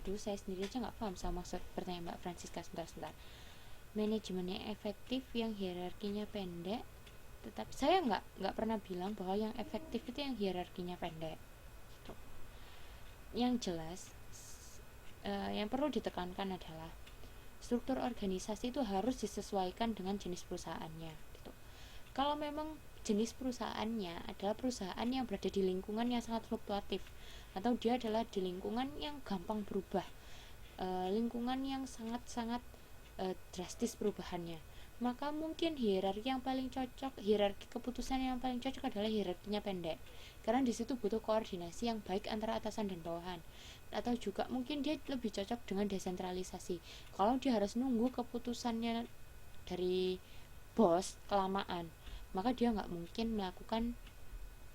aduh saya sendiri aja nggak paham sama maksud pertanyaan Mbak Francisca. Sebentar. Manajemen yang efektif yang hierarkinya pendek, tetapi saya nggak pernah bilang bahwa yang efektif itu yang hierarkinya pendek gitu. Yang jelas yang perlu ditekankan adalah struktur organisasi itu harus disesuaikan dengan jenis perusahaannya gitu. Kalau memang jenis perusahaannya adalah perusahaan yang berada di lingkungan yang sangat fluktuatif, atau dia adalah di lingkungan yang gampang berubah, lingkungan yang sangat-sangat drastis perubahannya, maka mungkin hierarki keputusan yang paling cocok adalah hierarkinya pendek, karena di situ butuh koordinasi yang baik antara atasan dan bawahan. Atau juga mungkin dia lebih cocok dengan desentralisasi. Kalau dia harus nunggu keputusannya dari bos kelamaan, maka dia nggak mungkin melakukan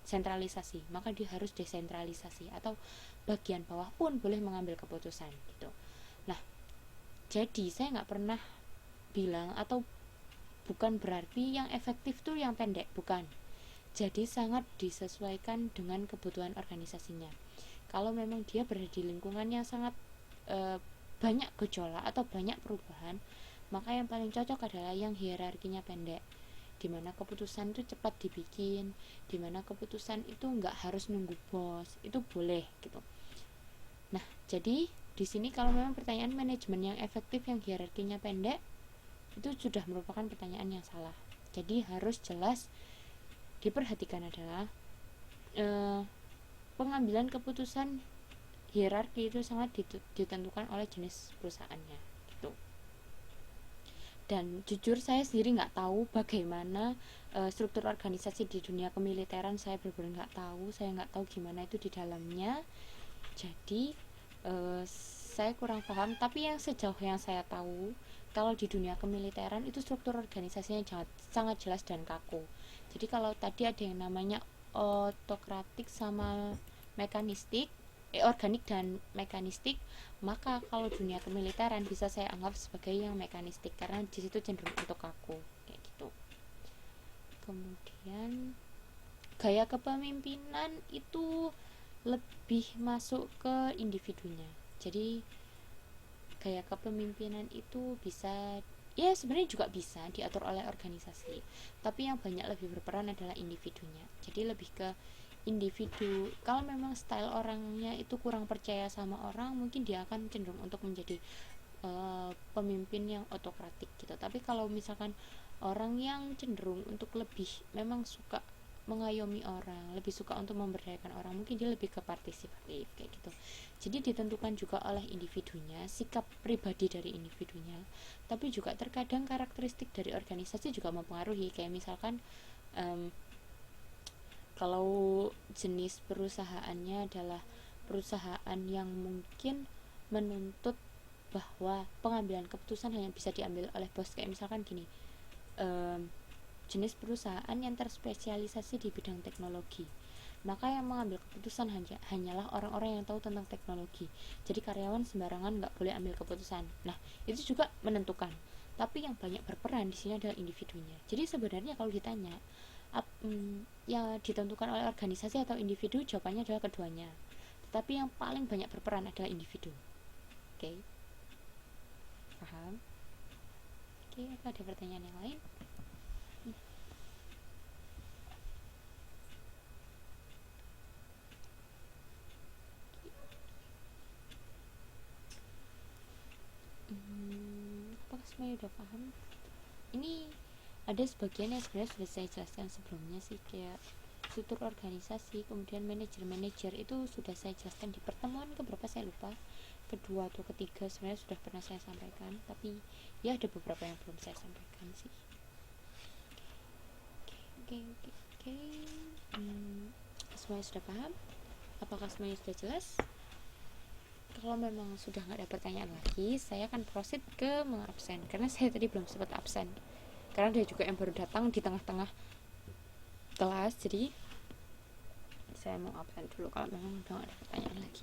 sentralisasi, maka dia harus desentralisasi, atau bagian bawah pun boleh mengambil keputusan gitu. Nah, jadi saya nggak pernah bilang, atau bukan berarti yang efektif tuh yang pendek, bukan. Jadi sangat disesuaikan dengan kebutuhan organisasinya. Kalau memang dia berada di lingkungan yang sangat banyak gejolak atau banyak perubahan, maka yang paling cocok adalah yang hierarkinya pendek, dimana keputusan itu cepat dibikin, dimana keputusan itu nggak harus nunggu bos, itu boleh gitu. Nah, jadi di sini kalau memang pertanyaan manajemen yang efektif yang hierarkinya pendek, itu sudah merupakan pertanyaan yang salah. Jadi harus jelas diperhatikan adalah pengambilan keputusan hierarki itu sangat ditentukan oleh jenis perusahaannya gitu. Dan jujur saya sendiri nggak tahu bagaimana struktur organisasi di dunia kemiliteran, saya benar-benar nggak tahu, saya nggak tahu gimana itu di dalamnya. Jadi saya kurang paham, tapi yang sejauh yang saya tahu, kalau di dunia kemiliteran itu struktur organisasinya sangat jelas dan kaku. Jadi kalau tadi ada yang namanya otokratik sama mekanistik, organik dan mekanistik, maka kalau dunia kemiliteran bisa saya anggap sebagai yang mekanistik, karena di situ cenderung untuk kaku kayak gitu. Kemudian gaya kepemimpinan itu lebih masuk ke individunya. Jadi gaya kepemimpinan itu bisa, ya sebenarnya juga bisa diatur oleh organisasi, tapi yang banyak lebih berperan adalah individunya. Jadi lebih ke individu. Kalau memang style orangnya itu kurang percaya sama orang, mungkin dia akan cenderung untuk menjadi pemimpin yang otokratik gitu. Tapi kalau misalkan orang yang cenderung untuk lebih memang suka mengayomi orang, lebih suka untuk memberdayakan orang, mungkin dia lebih ke partisipatif kayak gitu. Jadi ditentukan juga oleh individunya, sikap pribadi dari individunya, tapi juga terkadang karakteristik dari organisasi juga mempengaruhi. Kayak misalkan kalau jenis perusahaannya adalah perusahaan yang mungkin menuntut bahwa pengambilan keputusan hanya bisa diambil oleh bos, kayak misalkan gini, jenis perusahaan yang terspesialisasi di bidang teknologi, maka yang mengambil keputusan hanyalah orang-orang yang tahu tentang teknologi. Jadi karyawan sembarangan nggak boleh ambil keputusan. Nah, itu juga menentukan. Tapi yang banyak berperan di sini adalah individunya. Jadi sebenarnya kalau ditanya yang ditentukan oleh organisasi atau individu, jawabannya adalah keduanya. Tetapi yang paling banyak berperan adalah individu. Oke, paham? Oke, apa ada pertanyaan yang lain? Apakah semuanya udah paham? Ini ada sebagian yang sebenarnya sudah saya jelaskan sebelumnya sih, kayak struktur organisasi, kemudian manajer itu sudah saya jelaskan di pertemuan keberapa saya lupa, kedua atau ketiga sebenarnya sudah pernah saya sampaikan, tapi ya ada beberapa yang belum saya sampaikan sih. Oke. Semuanya sudah paham? Apakah semuanya sudah jelas? Kalau memang sudah nggak ada pertanyaan lagi, saya akan proceed ke mengabsen, karena saya tadi belum sempat absen karena ada juga yang baru datang di tengah-tengah kelas, jadi saya mau absen dulu kalau memang udah gak ada pertanyaan lagi.